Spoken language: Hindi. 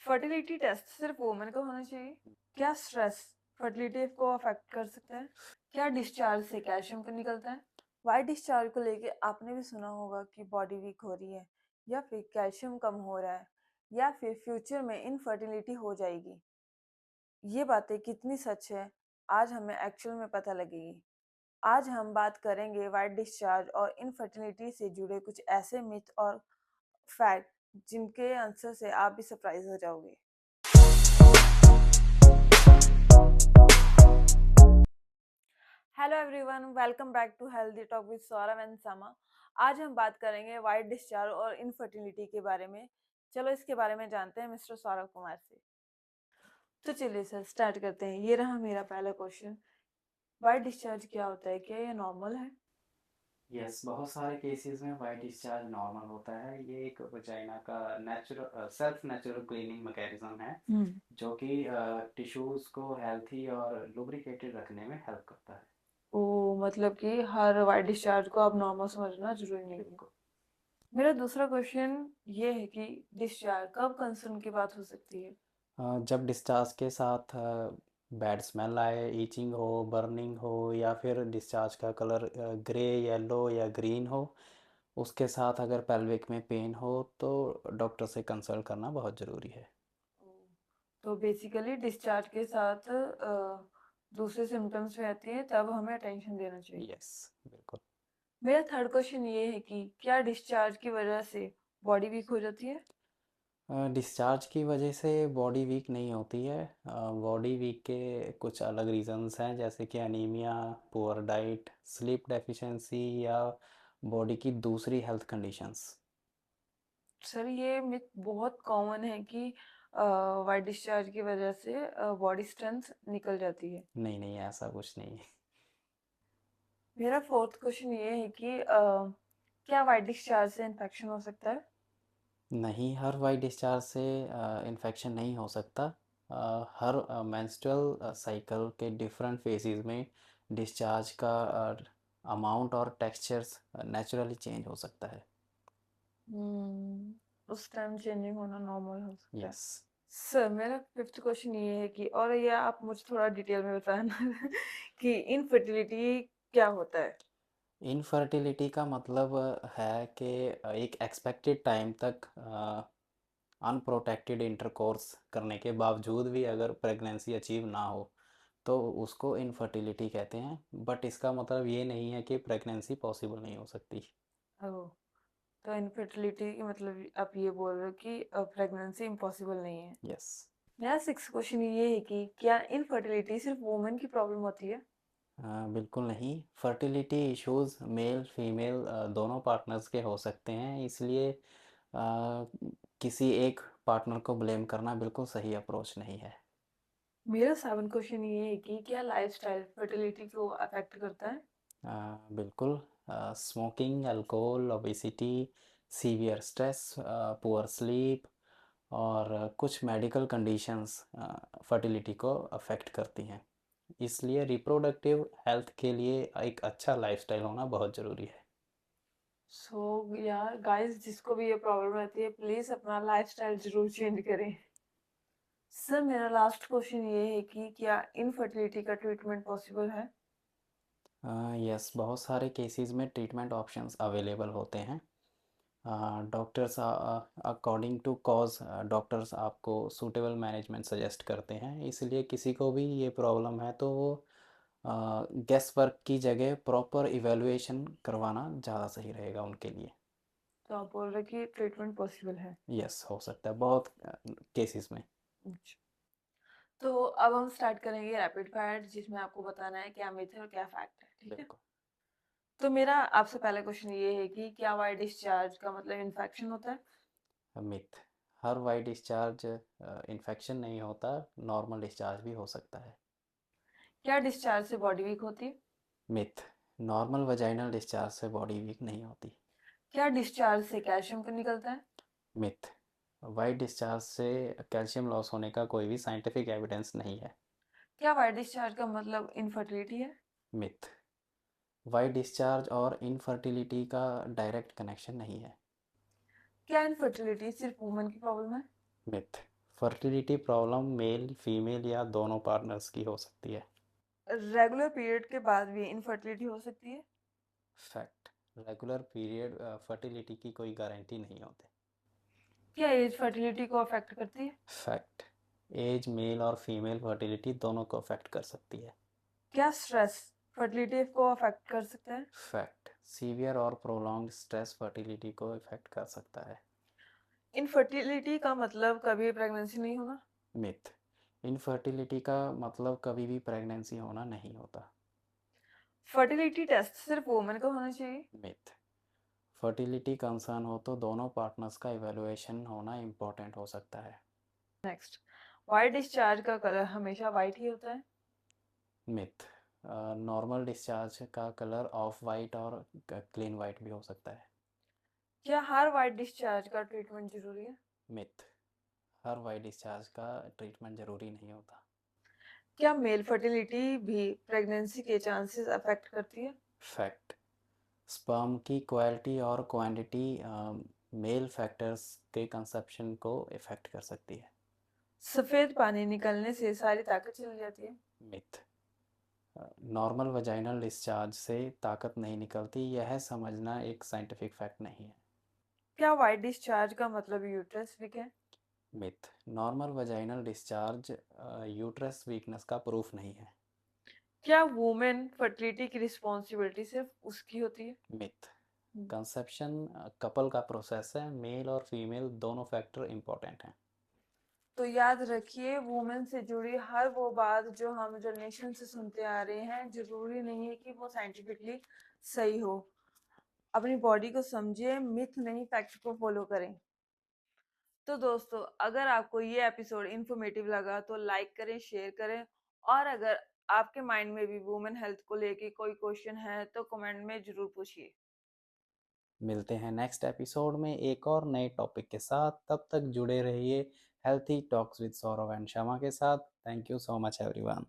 फर्टिलिटी टेस्ट सिर्फ वुमेन का होना चाहिए? क्या स्ट्रेस फर्टिलिटी को अफेक्ट कर सकता है? क्या डिस्चार्ज से कैल्शियम का निकलता है? वाई डिस्चार्ज को लेके आपने भी सुना होगा कि बॉडी वीक हो रही है, या फिर कैल्शियम कम हो रहा है, या फिर फ्यूचर में इनफर्टिलिटी हो जाएगी। ये बातें कितनी सच है, आज हमें एक्चुअल में पता लगेगी। आज हम बात करेंगे वाइट डिस्चार्ज और इनफर्टिलिटी से जुड़े कुछ ऐसे मिथ और फैक्ट जिनके आंसर से आप भी सरप्राइज हो जाओगे। Hello everyone, welcome back to healthy talk with Saurabh and Sama. आज हम बात करेंगे वाइट डिस्चार्ज और इनफर्टिलिटी के बारे में। चलो इसके बारे में जानते हैं मिस्टर सौरभ कुमार से। तो चलिए सर, स्टार्ट करते हैं। ये रहा मेरा पहला क्वेश्चन। वाइट डिस्चार्ज क्या होता है? क्या ये नॉर्मल है? यस, बहुत सारे केसेस में वाइट डिस्चार्ज नॉर्मल होता है। ये एक वजाइना का natural self natural cleaning mechanism है हम्म। जो कि टिश्यूज को हेल्थी और लुब्रिकेटेड रखने में हेल्प करता है। ओ, मतलब कि हर वाइट डिस्चार्ज को आप नॉर्मल समझना जरूरी नहीं है। बिल्कुल। मेरा दूसरा क्वेश्चन ये है कि डिस्चार्ज कब कंसर्न की बात हो सकती है? जब डिस्चार्ज के साथ बैड स्मेल आए, ईचिंग हो, बर्निंग हो, या फिर डिस्चार्ज का कलर ग्रे, येलो या ग्रीन हो, उसके साथ अगर पेल्विक में पेन हो तो डॉक्टर से कंसल्ट करना बहुत ज़रूरी है। तो बेसिकली डिस्चार्ज के साथ दूसरे सिम्टम्स भी आती है, तब हमें अटेंशन देना चाहिए। यस, बिल्कुल। मेरा थर्ड क्वेश्चन ये है कि क्या डिस्चार्ज की वजह से बॉडी वीक हो जाती है? डिस्चार्ज की वजह से बॉडी वीक नहीं होती है। बॉडी वीक के कुछ अलग रीजंस हैं, जैसे कि anaemia, poor diet, sleep deficiency या बॉडी की दूसरी हेल्थ कंडीशंस। सर, ये मिथ बहुत कॉमन है कि वाइट डिस्चार्ज की वजह से बॉडी स्ट्रेंथ निकल जाती है। नहीं नहीं, ऐसा कुछ नहीं है। मेरा फोर्थ क्वेश्चन ये है कि क्या वाइट डिस्चार्ज से इन्फेक्शन हो सकता है? नहीं, हर वाइट डिस्चार्ज से इन्फेक्शन नहीं हो सकता। हर मेंस्ट्रुअल साइकिल के डिफरेंट फेजेस में डिस्चार्ज का अमाउंट और टेक्सचर्स नेचुरली चेंज हो सकता है। उस टाइम चेंजिंग होना नॉर्मल हो सकता है। यस। सर, मेरा फिफ्थ क्वेश्चन ये है कि, और ये आप मुझे थोड़ा डिटेल में बताना कि इनफर्टिलिटी क्या होता है? इनफर्टिलिटी का मतलब है कि एक एक्सपेक्टेड टाइम तक अनप्रोटेक्टेड इंटरकोर्स करने के बावजूद भी अगर प्रेगनेंसी अचीव ना हो तो उसको इनफर्टिलिटी कहते हैं। बट इसका मतलब ये नहीं है कि प्रेगनेंसी पॉसिबल नहीं हो सकती। ओह, तो इनफर्टिलिटी मतलब आप ये बोल रहे हो कि प्रेगनेंसी इम्पॉसिबल नहीं है। यस। मेरा सिक्स क्वेश्चन ये है कि क्या इनफर्टिलिटी सिर्फ वुमेन की प्रॉब्लम होती है? बिल्कुल नहीं, फर्टिलिटी इश्यूज मेल फीमेल दोनों पार्टनर्स के हो सकते हैं, इसलिए किसी एक पार्टनर को ब्लेम करना बिल्कुल सही अप्रोच नहीं है। मेरा सेवन क्वेश्चन ये है कि क्या लाइफस्टाइल फर्टिलिटी को अफेक्ट करता है? बिल्कुल। Smoking, alcohol, obesity, severe stress, poor sleep और कुछ मेडिकल कंडीशंस फर्टिलिटी को अफेक्ट करती हैं। इसलिए रिप्रोडक्टिव हेल्थ के लिए एक अच्छा लाइफस्टाइल होना बहुत ज़रूरी है। सो यार गाइस, जिसको भी ये प्रॉब्लम रहती है, प्लीज अपना लाइफस्टाइल जरूर चेंज करें। सर, मेरा लास्ट क्वेश्चन ये है कि क्या इनफर्टिलिटी का ट्रीटमेंट पॉसिबल है? यस, बहुत सारे केसेस में ट्रीटमेंट ऑप्शंस अवेलेबल होते हैं। Doctors according to cause doctors आपको सूटेबल मैनेजमेंट सजेस्ट करते हैं। इसलिए किसी को भी ये प्रॉब्लम है तो वो गेस वर्क की जगह प्रॉपर इवैल्यूएशन करवाना ज़्यादा सही रहेगा उनके लिए। तो आप बोल रहे कि ट्रीटमेंट पॉसिबल है? यस, हो सकता है बहुत केसेस में। अच्छा। तो अब हम स्टार्ट करेंगे रैपिड फायर, जिसमें आपको बताना है क्या मिथ है और क्या फैक्ट है, ठीक है? बिल्कुल। तो मेरा आपसे पहला क्वेश्चन ये है कि क्या वाइट डिस्चार्ज का मतलब इन्फेक्शन होता है? मिथ, हर वाइट डिस्चार्ज इन्फेक्शन नहीं होता, नॉर्मल डिस्चार्ज भी हो सकता है। क्या डिस्चार्ज से बॉडी वीक होती है? मिथ, नॉर्मल वजाइनल डिस्चार्ज से बॉडी वीक नहीं होती। क्या डिस्चार्ज से कैल्शियम का निकलता है? मिथ, वाइट डिस्चार्ज से कैल्शियम लॉस होने का कोई भी साइंटिफिक एविडेंस नहीं है। क्या वाइट डिस्चार्ज का मतलब इनफर्टिलिटी है? मिथ, वाइट डिस्चार्ज और इनफर्टिलिटी का डायरेक्ट कनेक्शन नहीं है। क्या इनफर्टिलिटी सिर्फ वुमेन की प्रॉब्लम है? Myth, fertility problem male female या दोनों पार्टनर्स की हो सकती है। रेगुलर पीरियड के बाद भी इनफर्टिलिटी हो सकती है। फैक्ट, रेगुलर पीरियड फर्टिलिटी की कोई गारंटी नहीं होती। क्या एज फर्टिलिटी को अफेक्ट करती है? फैक्ट, एज मेल और फीमेल फर्टिलिटी दोनों को अफेक्ट कर सकती है। क्या स्ट्रेस फर्टिलिटी को अफेक्ट कर सकता है? फैक्ट, सीवियर और प्रोलॉन्ग्ड स्ट्रेस फर्टिलिटी को इफेक्ट कर सकता है। इनफर्टिलिटी का मतलब कभी प्रेगनेंसी नहीं होना। मिथ, इनफर्टिलिटी का मतलब कभी भी प्रेगनेंसी होना नहीं होता। फर्टिलिटी टेस्ट सिर्फ वुमेन का होना चाहिए। मिथ, फर्टिलिटी कंसर्न हो तो दोनों पार्टनर्स का इवैल्यूएशन होना इम्पोर्टेंट हो सकता है। नेक्स्ट, वाइट डिस्चार्ज का कलर हमेशा वाइट ही होता है। मिथ, नॉर्मल डिस्चार्ज का कलर ऑफ वाइट और क्लीन वाइट भी हो सकता है। क्या हर वाइट डिस्चार्ज का ट्रीटमेंट जरूरी है? मिथ, हर वाइट डिस्चार्ज का ट्रीटमेंट ज़रूरी नहीं होता। क्या मेल फर्टिलिटी भी प्रेगनेंसी के चांसेस अफेक्ट करती है? फैक्ट, स्पर्म की क्वालिटी और क्वांटिटी मेल फैक्टर्स के कंसेप्शन को इफेक्ट कर सकती है। सफेद पानी निकलने से सारी ताकत चली जाती है। मिथ, नॉर्मल वजाइनल डिस्चार्ज से ताकत नहीं निकलती, यह समझना एक साइंटिफिक फैक्ट नहीं है। क्या वाइट डिस्चार्ज का मतलब यूट्रस वीक है? Myth, normal vaginal discharge uterus weakness का प्रूफ नहीं है। क्या वुमेन फर्टिलिटी की रिस्पॉन्सिबिलिटी सिर्फ उसकी होती है? मिथ, कंसेप्शन कपल का प्रोसेस है, मेल और फीमेल दोनों फैक्टर इंपॉर्टेंट हैं। तो याद रखिए, वुमेन से जुड़ी हर वो बात जो हम जनरेशन से सुनते आ रहे हैं, जरूरी नहीं है कि वो साइंटिफिकली सही हो। अपनी बॉडी को समझिए, मिथ नहीं फैक्ट को फॉलो करें। तो दोस्तों, अगर आपको ये एपिसोड इंफॉर्मेटिव लगा तो लाइक करें, शेयर करें, और अगर आपके माइंड में भी वुमेन हेल्थ को लेके कोई क्वेश्चन है तो कमेंट में जरूर पूछिए। मिलते हैं नेक्स्ट एपिसोड में एक और नए टॉपिक के साथ। तब तक जुड़े रहिए healthy talks with Saurabh and Shama के साथ। Thank you so much everyone.